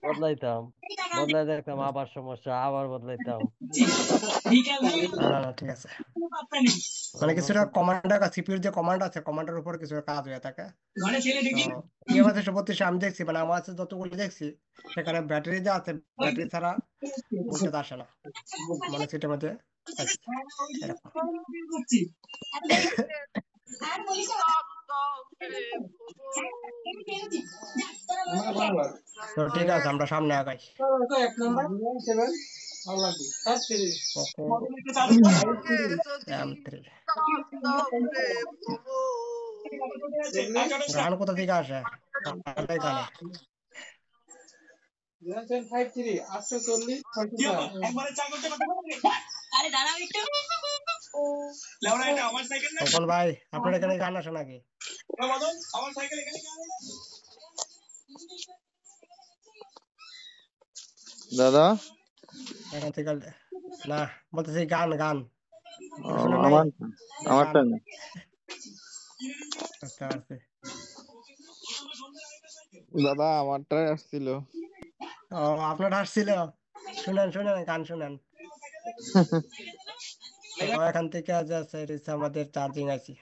বদলাইতাম, বদলাই দেখতাম আবার সমস্যা, আবার বদলাইতাম। না না না, ঠিক আছে। মানে তখন কিছুটা নতুন কমান্ডার সিপিইউর যে কমান্ড আছে, কমান্ডার উপর কিছুটা কাজ হয়ে থাকে। তো পিএমএস 132 আমি দেখছি, মানে আমার কাছে যতগুলো দেখছি সেখানে ব্যাটারি যে আছে, ব্যাটারি ছাড়া ভোল্টেজ আসে না, মানে সেটার মধ্যে আছে এরকম। তো ঠিক আছে, আমরা সামনে আগাই। পোকো M3 গান কোথা থেকে আসে? গানে তখন ভাই, আপনার এখানে গান আসে নাকি? দাদা এখান থেকে না, বলতেছি গান গান ও, শুনেন নাই? আমার গান আমারটা না। বুঝতে পারছি। দাদা আমারটাই আসছিল। ও, আপনার আসছিল। শুনেন শুনেন, গান শুনেন। তো এখান থেকে আজ আছে, এটা হচ্ছে আমাদের চার্জিং আইসি।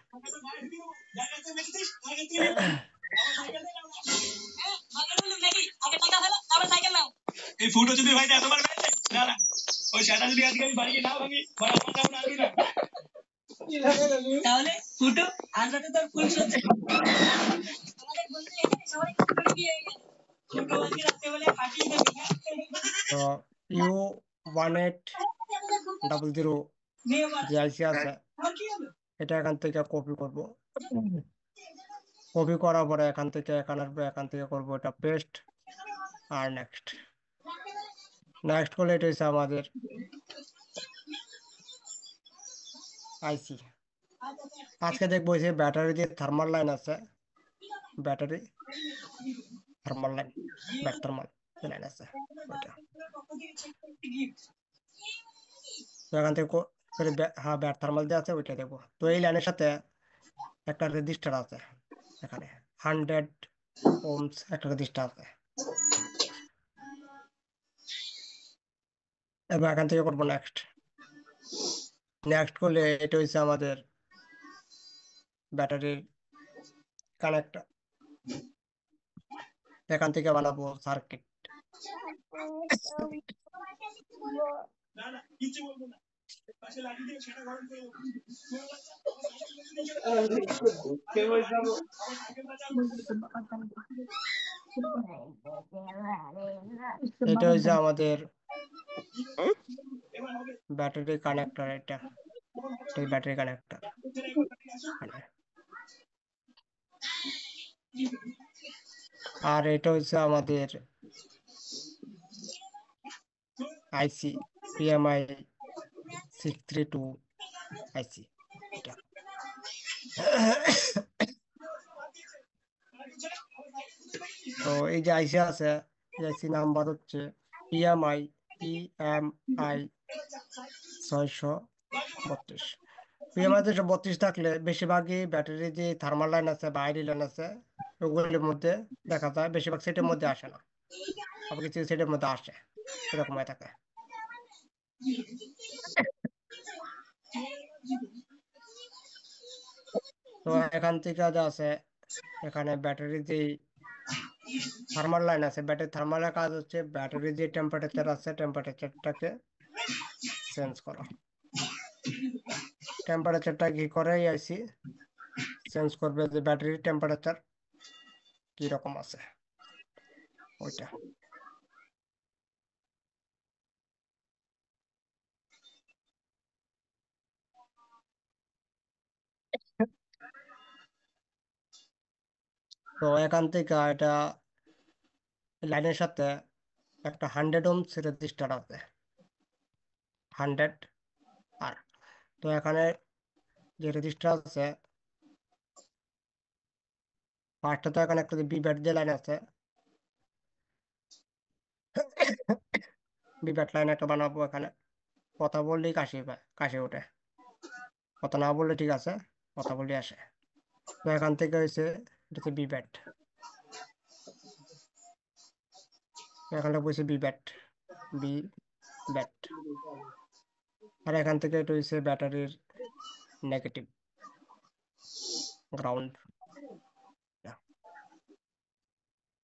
এই ফুটো যদি ভাই এতবার বেড়েছে না না, ওই সেটা যদি আজকে আমি বাড়ি না ভাঙি ভাই আমার তেমন আসবি না। তাহলে ফুটো আমরা তো তোর ফুল সহ্য আমাদের বলতে এখানে সবাই ফুটো বিয়ে হয়ে গেছে। ফুটো আজকে রাত্রে বেলা ফাটিয়ে দেবে। তো U1800 যে আইসি আছে, এটা এখান থেকে কপি করব। কপি করার পরে এখান থেকে এখানে আসবো, এখান থেকে করবো এটা পেস্ট। আর নেক্সট নেক্সট করলে এটা হচ্ছে আমাদের আইসি। আজকে দেখবো যে ব্যাটারি দিয়ে থার্মাল লাইন আছে, battery thermal line, bat thermal line আছে ওইটা। তো এখান থেকে হ্যাঁ, ব্যাট থার্মাল দিয়ে আছে, ওইটা দেখবো। তো এই লাইনের সাথে একটা রেজিস্টার আছে এখানে, 100 ohms একটা রেজিস্টার আছে। এবার এখান থেকে করবো নেক্সট। নেক্সট করলে এটা হচ্ছে আমাদের ব্যাটারির কানেক্টর। এখান থেকে বানাবো সার্কিট। না না কিছু বলবো না, পাশে লাগিয়ে দিয়ে সেটা গরম করে দেবো। এটা হচ্ছে আমাদের ব্যাটারি কানেক্টর, এটা ব্যাটারি কানেক্টর। আর এটা হচ্ছে আমাদের আইসি, PMI 632 আইসি এটা। তো এই যে আইসি আছে, এই আইসি নাম্বার হচ্ছে PMI 632। PMI 632 থাকলে বেশিরভাগই ব্যাটারি যে থার্মাল লাইন আছে বা আইডি লাইন আছে, ওগুলির মধ্যে দেখা যায় বেশিরভাগ সেটের মধ্যে আসে না, আবার কিছু সেটের মধ্যে আসে, এরকম হয়ে থাকে। তো এখান থেকে যা আছে, এখানে ব্যাটারি যে থার্মাল লাইন আছে, ব্যাটারি থার্মালের কাজ হচ্ছে ব্যাটারি যে টেম্পারেচার আছে, টেম্পারেচারটাকে চেঞ্জ করা। টেম্পারেচারটা কি করে আইসি চেঞ্জ করবে, যে ব্যাটারির টেম্পারেচার কি রকম আছে ওইটা। তো এখান থেকে এটা লাইনের সাথে একটা 100 ohms রেজিস্টার আছে, 100 আর। তো এখানে যে রেজিস্টার আছে, ফার্স্টে তো এখানে একটা বিব্যাট যে লাইন আছে, বিব্যাট লাইন একটা বানাবো এখানে। কথা বললেই কাশি ওঠে, কথা না বললে ঠিক আছে, কথা বললেই আসে। তো এখান থেকে হয়েছে, এটা হচ্ছে বিব্যাট। এখানে বসে বি ব্যাট, বি ব্যাট। আর এখান থেকে এটা হচ্ছে ব্যাটারির negative ground,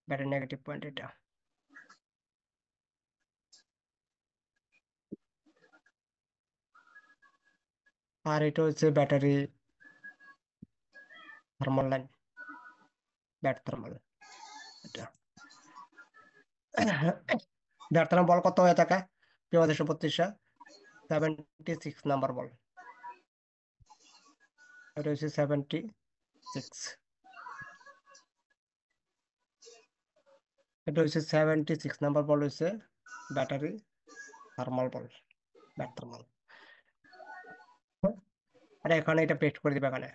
battery negative point এটা। আর এটা হচ্ছে battery thermal line, bat thermal এটা। ব্যাট থার্মাল বল কত হয়ে থাকে? 76 নাম্বার বল। এটা হচ্ছে 76, এটা হচ্ছে 76 নাম্বার বল হচ্ছে ব্যাটারি থার্মাল বল, ব্যাট থার্মাল। আর এখানে এটা পেস্ট করে দিবে, এখানে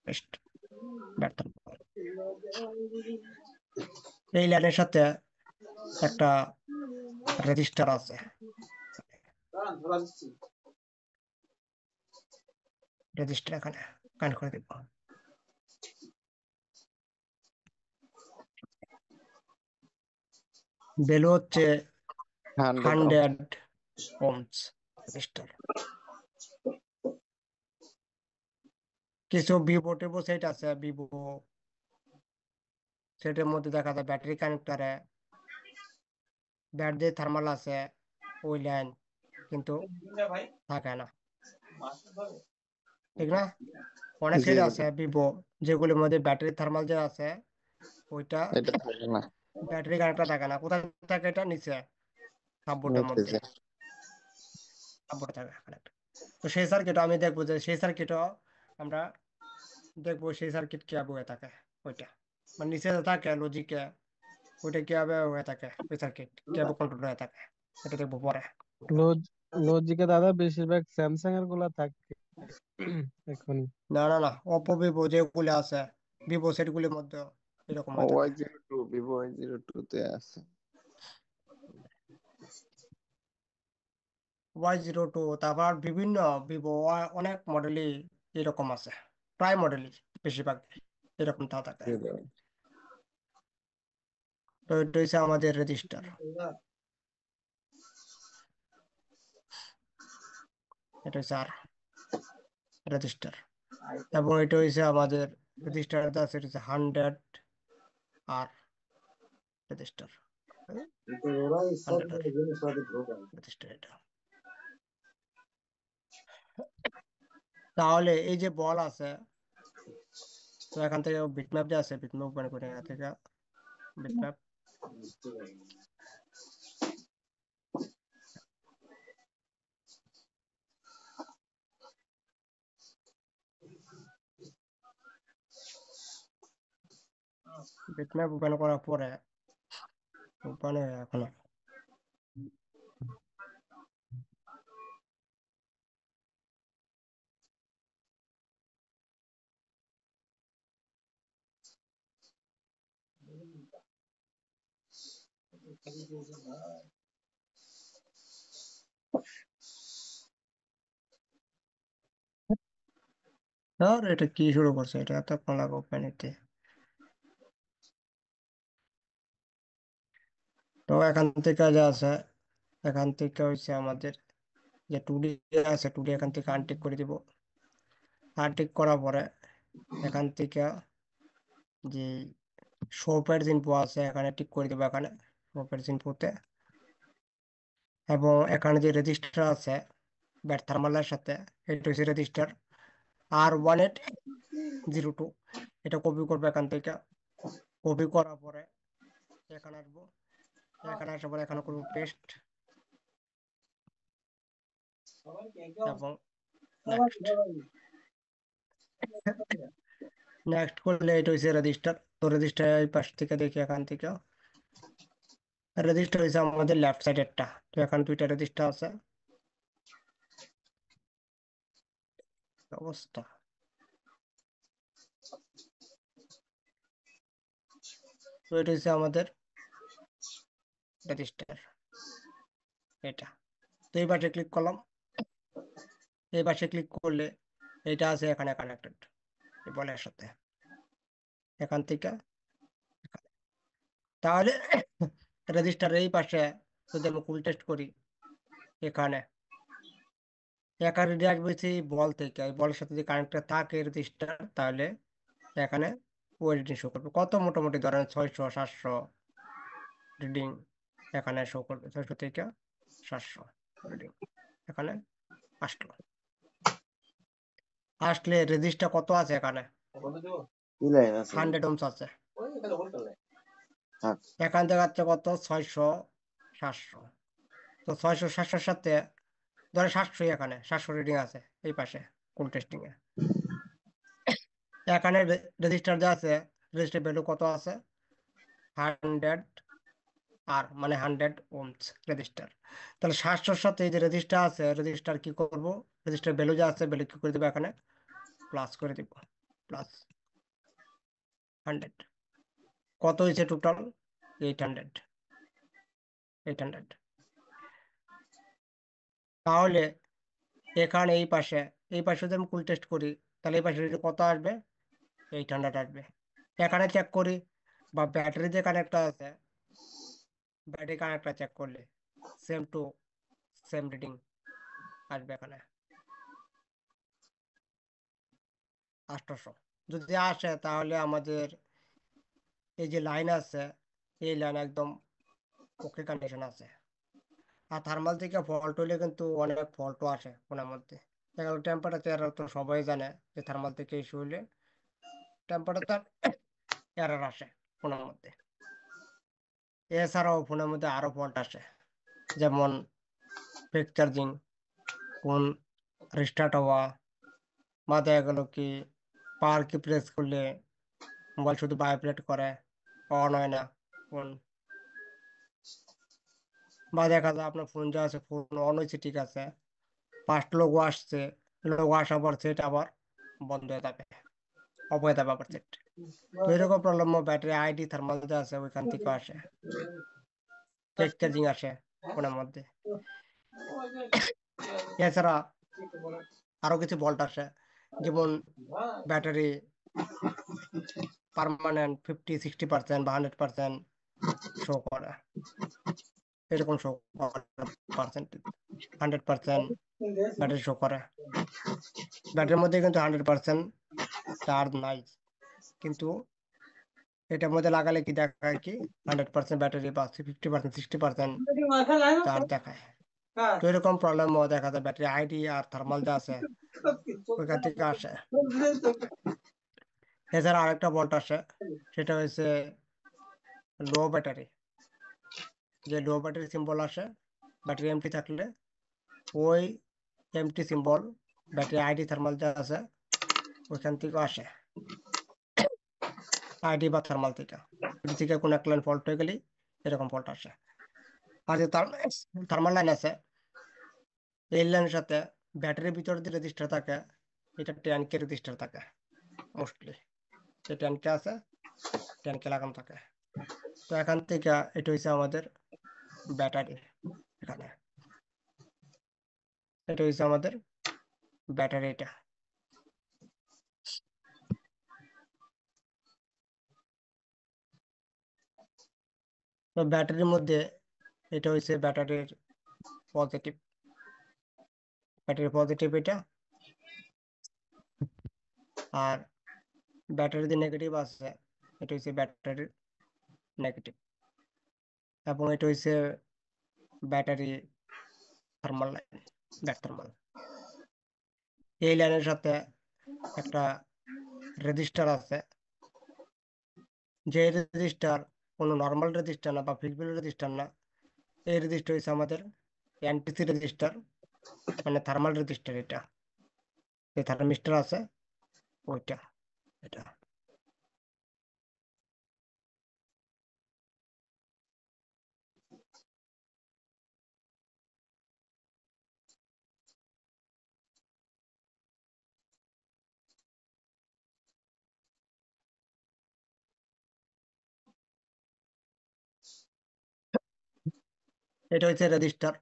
পেস্ট ব্যাট থার্মাল। এই লাইনের সাথে একটা রেজিস্টার আছে, রেজিস্টার এখানে কানেক্ট করে দিব। ভ্যালু হচ্ছে 100 ohms রেজিস্টার। কিছু ভিভো টিভো সেট আছে, ভিভো সেটের মধ্যে দেখা যায় ব্যাটারি কানেক্টারে ব্যাট দিয়ে থার্মাল আছে ওই লাইন, কিন্তু থাকে না, ঠিক না? অনেক জি সেট ভাই, আছে ভিভো যেগুলোর মধ্যে ব্যাটারি থার্মাল যে আছে ওইটা এটা থাকে না, ব্যাটারি কানেক্টর থাকে না। কোথায় থাকে? এটা নিচে সাববোর্ডের নিচে মধ্যে, যে। সাববোর্ডে থাকে কানেক্ট। তো সেই সার্কিটও আমি দেখবো, যে সেই সার্কিটও আমরা দেখবো সেই সার্কিট কিভাবে হয়ে থাকে ওইটা, মানে নিচে যে থাকে লজিকে ওইটা কিভাবে হয়ে থাকে, ওই সার্কিট কিভাবে কন্ট্রোল হয়ে থাকে এটা দেখবো পরে। লজিকে দাদা বেশিরভাগ স্যামসাং এর গুলা থাকে এখন। না না না, অপো ভিভো যেগুলো আছে, ভিভো সেট গুলির মধ্যে এরকম হয়ে থাকে। Y02, ভিভো Y02 তে আছে। Y02, তারপর বিভিন্ন ভিভো অনেক মডেলই এরকম আছে, প্রায় মডেলই বেশিরভাগ এরকম তা থাকে। জি ভাই। তো এটা হচ্ছে আমাদের রেজিস্টার, এটা হচ্ছে আর রেজিস্টার। এবং এটা হচ্ছে আমাদের রেজিস্টার আছে, এটা হচ্ছে 100 আর রেজিস্টার, 100 আর রেজিস্টার এটা। তাহলে এই যে বল আছে, তো এখান থেকে বিটম্যাপ যে আছে, বিটম্যাপ ওপেন করে এখান থেকে বিটম্যাপ, বিটম্যাপ ওপেন করার পরে ওপেন এখন আর এটা কি শুরু করছে, এটা এত লাগবে ওপেন এতে। তো এখান থেকে যা আছে, এখান থেকে হচ্ছে আমাদের যে 2D আছে, 2D এখান থেকে আনটিক করে দিব। আনটিক করার পরে এখান থেকে যে শোপের ইনফো আছে এখানে টিক করে দেবো, এখানে শোপের ইনফোতে। এবং এখানে যে রেজিস্টার আছে ব্যাট থার্মালের সাথে, এটা হচ্ছে রেজিস্টার R1802, এটা কপি করবো এখান থেকে। কপি করার পরে এখানে আসবো, এখানে আসার পরে এখানে করবো পেস্ট এবং নেক্সট। নেক্সট করলে এটা হচ্ছে রেজিস্টার। তো রেজিস্টার এই পাশ থেকে দেখি, এখান থেকে রেজিস্টার হয়েছে আমাদের লেফট সাইডেরটা। তো এখানে 2টা রেজিস্টার আছে, অবস্থা। তো এটা হচ্ছে আমাদের রেজিস্টার এটা। তো এই পাশে ক্লিক করলাম, এই পাশে ক্লিক করলে এটা আছে এখানে কানেক্টেড এই বলের সাথে, এখান থেকে এখানে। তাহলে রেজিস্টার এই পাশে যদি আমি কুল টেস্ট করি, এখানে একা রিডিং আসবে সেই বল থেকে, এই বলের সাথে যদি কানেক্টেড থাকে রেজিস্টার, তাহলে এখানে ওই রিডিং শো করবে। কত মোটামুটি ধরেন 600 700 রিডিং এখানে শো করবে, 600 থেকে 700 রিডিং এখানে আসলো। আসলে রেজিস্টার কত আছে এখানে? কি লাইন আছে? 100 ওহমস আছে। থাক। এখান দেখাচ্ছে কত? 600 700। তো 600 700 সাথে ধরে 700, এখানে 700 রিডিং আছে এই পাশে কোন টেস্টিং এ। এখানে রেজিস্টার যা আছে, রেজিস্টার ভ্যালু কত আছে? 100 আর মানে 100 ওহমস রেজিস্টার। তাহলে 700 সাথে এই যে রেজিস্টার আছে, রেজিস্টার কি করব? রেজিস্টার ভ্যালু যা আছে, ভ্যালু কি করে দেবো? এখানে প্লাস করে দিব, প্লাস 100। কত হয়েছে টোটাল? 800। 800। তাহলে এখানে এই পাশে যদি আমি কুল টেস্ট করি, তাহলে এই পাশে কত আসবে? 800 আসবে। এখানে চেক করি, বা ব্যাটারি যে কানেক্টটা আছে, ব্যাটারি কানেক্টটা চেক করলে সেম টু সেম রিডিং আসবে এখানে 800। যদি আসে তাহলে আমাদের এই যে লাইন আছে, এই লাইন একদম ওকে কন্ডিশন আছে। আর থার্মাল থেকে ফল্ট হলে কিন্তু অনেক ফল্টও আসে ফোনের মধ্যে। দেখা গেল টেম্পারেচার তো সবাই জানে যে থার্মাল থেকে ইস্যু হলে টেম্পারেচার এরর আসে ফোনের মধ্যে। এছাড়াও ফোনের মধ্যে আরো ফল্ট আসে, যেমন কুইক চার্জিং, ফোন রিস্টার্ট হওয়া, বা দেখা গেল কি পাওয়ার কি প্রেস করলে মোবাইল শুধু ভাইব্রেট করে, অন হয় না ফোন। বা দেখা যায় আপনার ফোন যা আছে, ফোন অন হয়েছে ঠিক আছে, ফার্স্ট লোগো আসছে, লোগো আসার পর সেট আবার বন্ধ হয়ে যাবে, অফ হয়ে যাবে আবার সেট। তো এরকম প্রবলেম ব্যাটারি আইডি থার্মাল যা আছে ওইখান থেকে আসে, কুইক চার্জিং আসে ফোনের মধ্যে। এছাড়া আরো কিছু ফল্ট আসে, যেমন ব্যাটারি পার্মানেন্ট 50 60% বা 100% শো করে, এরকম শো করে পার্সেন্টেজ। 100% ব্যাটারি শো করে, ব্যাটারির মধ্যে কিন্তু 100% চার্জ নাই, কিন্তু এটার মধ্যে লাগালে কি দেখায় কি 100% ব্যাটারি বা 50% 60% চার্জ দেখায়। তো এরকম প্রবলেম দেখা যায় ব্যাটারি আইডি আর থার্মাল যা আছে ওইখান থেকে আসে। এছাড়া আরেকটা ভল্ট আসে, সেটা হচ্ছে লো ব্যাটারি। যে লো ব্যাটারি সিম্বল আসে ব্যাটারি এমটি থাকলে, ওই empty symbol battery ID thermal যা আছে ওইখান থেকে আসে, আইডি বা থার্মাল থেকে। ওটি থেকে কোনো এক লাইন ফল্ট হয়ে গেলে এরকম ফল্ট আসে। আর যে থার্মাল লাইন আছে, এই লাইনের সাথে ব্যাটারির ভিতরে যে রেজিস্টার থাকে, এটা 10K রেজিস্টার থাকে মোস্টলি। যে 10K আছে, 10K লাগানো থাকে। তো এখান থেকে এটা হচ্ছে আমাদের ব্যাটারি। এখানে এটা হচ্ছে আমাদের ব্যাটারি। এটা তো ব্যাটারির মধ্যে এটা হচ্ছে ব্যাটারির পজিটিভ, ব্যাটারি পজিটিভ এটা। আর ব্যাটারি যে নেগেটিভ আছে, এটা হচ্ছে ব্যাটারির নেগেটিভ। এবং এটা হচ্ছে battery thermal line, bat thermal. এই লাইনের সাথে একটা রেজিস্টার আছে, যে রেজিস্টার কোনো নর্মাল রেজিস্টার না বা ফিজিক্যাল রেজিস্টার না। এই রেজিস্টার হচ্ছে আমাদের এনটিসি রেজিস্টার, মানে থার্মাল রেজিস্টার। এটা যে থার্মিস্টার আছে ওইটা, এটা। এটা হচ্ছে রেজিস্টার।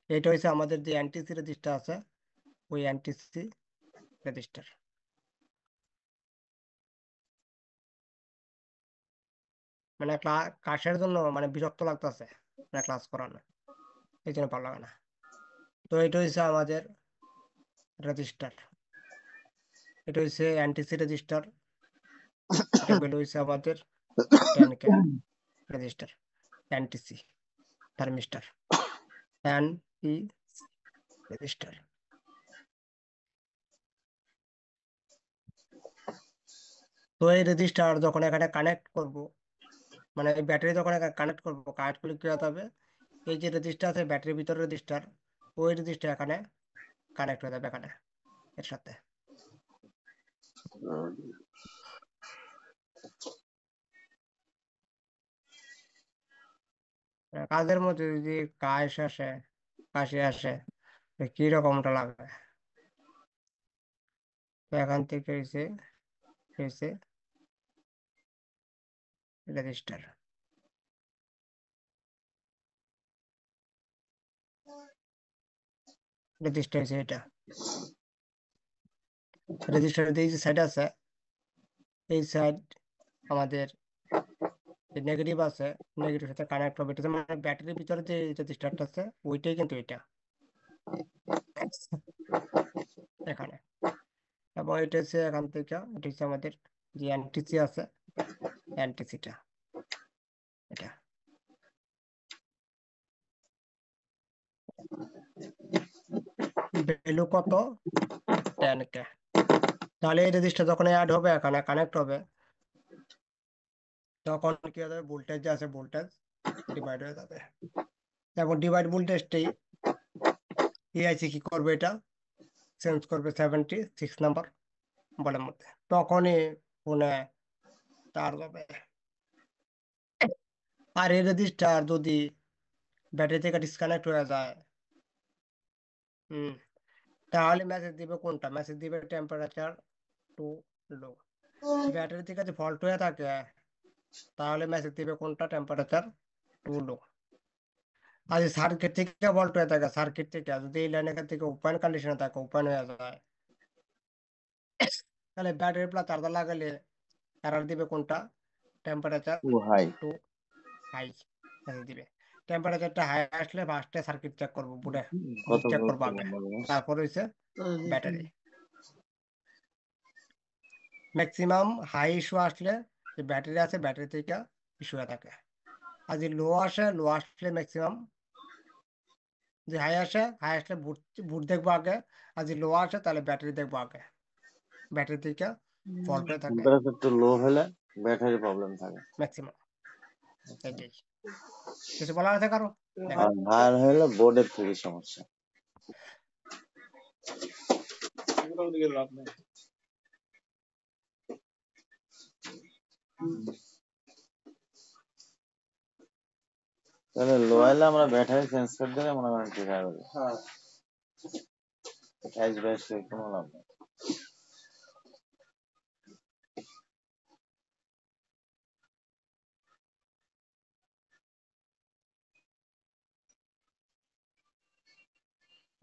এটা হচ্ছে আমাদের যে এনটিসি রেজিস্টার আছে, ওই এনটিসি রেজিস্টার। মানে ক্লাসের জন্য মানে বিরক্ত লাগতেছে, মানে ক্লাস করানো, এই জন্য ভালো লাগে না। তো এটা হচ্ছে আমাদের রেজিস্টার, এটা হচ্ছে এনটিসি রেজিস্টার, এটা ভ্যালু হচ্ছে আমাদের 10K register, NTC thermistor, N E register. তো এই রেজিস্টার যখন এখানে কানেক্ট করব, মানে এই ব্যাটারি যখন কানেক্ট করবো, কানেক্ট করলে কি হতে হবে, এই যে রেজিস্টার আছে ব্যাটারির ভিতরে রেজিস্টার, ওই রেজিস্টার এখানে কানেক্ট হয়ে যাবে এখানে এর সাথে। কাজের মধ্যে যদি কাশি আসে তো কি রকমটা লাগবে। তো এখান থেকে হয়েছে রেজিস্টার, রেজিস্টার হয়েছে এটা। রেজিস্টার দিয়ে যে সাইড আছে, এই সাইড আমাদের নেগেটিভ আছে, নেগেটিভ সাথে কানেক্ট হবে, এটা মানে ব্যাটারির ভিতরে যে রেজিস্টারটা আছে ওইটাই কিন্তু এটা এখানে। এবং এটা হচ্ছে এখান থেকে, এটা হচ্ছে আমাদের যে এনটিসি আছে, এনটিসিটা এটা। ভ্যালু কত, 10K। তাহলে এই রেজিস্টার যখন অ্যাড হবে এখানে কানেক্ট হবে, তখন কি হবে, ভোল্টেজ যে আছে ভোল্টেজ ডিভাইড হয়ে যাবে। এবং ডিভাইড ভোল্টেজটাই এআইসি কি করবে, এটা চেঞ্জ করবে 76 নাম্বার বলের মধ্যে, তখনই ফোনে তার যাবে। আর এই রেজিস্টার যদি ব্যাটারি থেকে ডিসকানেক্ট হয়ে যায়, হুম, তাহলে মেসেজ দিবে কোনটা, মেসেজ দিবে টেম্পারেচার টু লো। ব্যাটারি থেকে যদি ফল্ট হয়ে থাকে তাহলে মেসেজ দিবে কোনটা, টেম্পারেচার টু লো। আর যদি সার্কিট থেকে ফল্ট হয়ে থাকে, সার্কিট থেকে যদি এই লাইন এখান থেকে ওপেন কন্ডিশনে থাকে, ওপেন হয়ে যায়, তাহলে ব্যাটারি প্লাস চার্জার লাগালে এরর দিবে কোনটা, টেম্পারেচার ও হাই টু হাই মেসেজ দিবে। টেম্পারেচারটা হাই আসলে ফার্স্টে সার্কিট চেক করবো, বুড়ে কত চেক ভোল্ট করবো আগে, বলবো? তারপর হইছে ব্যাটারি। ম্যাক্সিমাম হাই ইস্যু আসলে যে ব্যাটারি আছে ব্যাটারি থেকে ইস্যু হয়ে থাকে। আর যদি লো আসলে ম্যাক্সিমাম, যে হাই আসলে বুট বুট দেখবো আগে, আর যদি লো আসে তাহলে ব্যাটারি দেখবো আগে, ব্যাটারি থেকে ফল্ট হয়ে থাকে টেম্পারেচার একটু লো হলে ব্যাটারি প্রবলেম থাকে, ম্যাক্সিমাম। এটাই, কিছু বলার আছে কারো, দেখেন। আর হায়ার হলে বোর্ডের থেকে সমস্যা। তাহলে লো হলে আমরা ব্যাটারি চেঞ্জ করে দিলে মনে করেন ঠিক হয়ে যাবে। হ্যাঁ, 28-22 কোনো লাভ নেই।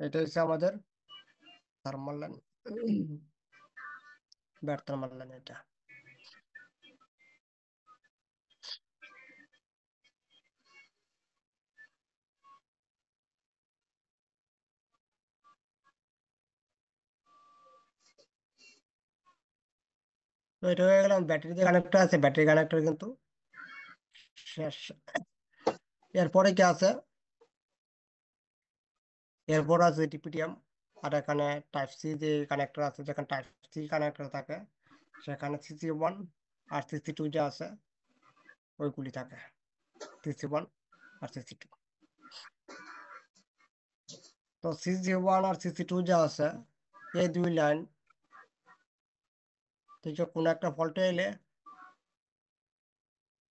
এটা হচ্ছে আমাদের thermal line, bat thermal line এটা। তো এটা হয়ে গেলাম ব্যাটারি যে কানেক্টর আছে, ব্যাটারি কানেক্টর কিন্তু শেষ। এরপরে কি আছে, এরপর আছে টিপিটিএম। আর এখানে টাইপ সি যে কানেক্টর আছে, যেখানে টাইপ সি কানেক্টর থাকে সেখানে CC1 আর CC2 যে আছে ওইগুলি থাকে, CC1 আর CC2। তো CC1 আর CC2 যে আছে, এই দুই লাইন থেকে কোনো একটা ফল্টে এলে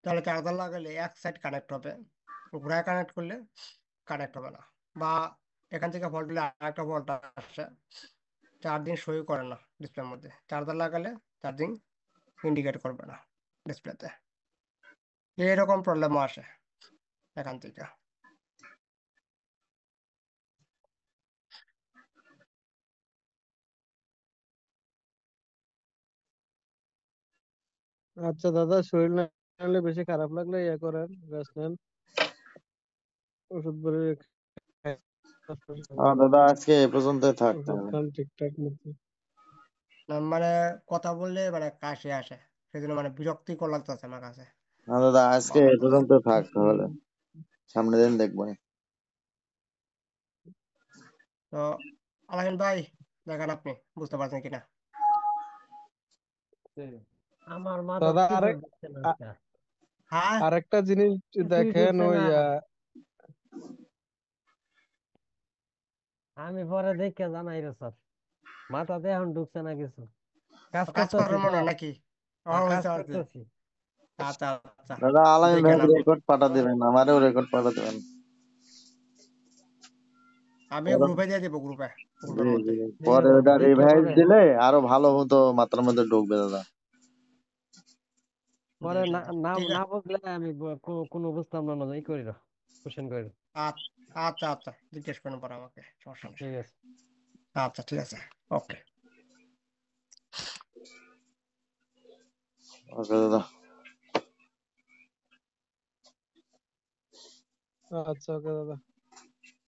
তাহলে চার্জার লাগালে এক সাইড কানেক্ট হবে, ঘুরায় কানেক্ট করলে কানেক্ট হবে না। বা এখান থেকে ভোল্ট হলে আরেকটা ভোল্ট আসে, চার্জিং সই করে না ডিসপ্লের মধ্যে, চার্জার লাগালে চার্জিং ইন্ডিকেট করবে না ডিসপ্লেতে, এইরকম প্রবলেম আসে এখান থেকে। আচ্ছা দাদা, শরীর না হলে বেশি খারাপ লাগলে ইয়ে করেন, রেস্ট নেন, ওষুধ বলে দাদা আজকে এ পর্যন্ত থাক ওষুধ তাহলে। খান ঠিকঠাক মতো। না, মানে কথা বললে মানে কাশি আসে, সেজন্য মানে বিরক্তিকর লাগতেছে আমার কাছে। দাদা আজকে ভালো এ লাগতেছে পর্যন্ত থাক তাহলে, সামনের দিন দেখবো। তো আলামিন ভাই, দেখেন আপনি বুঝতে পারছেন কিনা। আমার মাথা দাদা কিছু ঢুকছে না আজকে। হ্যাঁ, আরেকটা জিনিস কিছুই দেখেন, ঢুকছে ওই না। আমি পরে দেখে জানাই রে স্যার, মাথাতে এখন ঢুকছে না কিছু। কাজ কাজ করতেছি করার তো, মনে হয় নাকি? ও কাজ বুঝতে পারছি। করতেছি। আচ্ছা আচ্ছা, দাদা আলামিন দেখেন ভাইকে আপনি। রেকর্ড পাঠা দিবেন, আমারও রেকর্ড পাঠা দিবেন। আমিও গ্রুপে দিয়ে দিব, গ্রুপের জি মধ্যে। জি, ঠিক পরে আছে, ওটা দেখে রিভাইজ পরে দিলে আরো ভালো মতো মাত্রার মধ্যে ঢুকবে দাদা। জি পরে জি না জি, না ঠিক না আছে। বুঝলে আমি কোনো বুঝতাম না, ই করি না, কোশ্চেন করি না। আচ্ছা আচ্ছা, জিজ্ঞেস করেন পরে আমাকে, সমস্যা নেই। ঠিক আছে। আচ্ছা ঠিক আছে, ওকে। ওকে দাদা। আচ্ছা ওকে দাদা।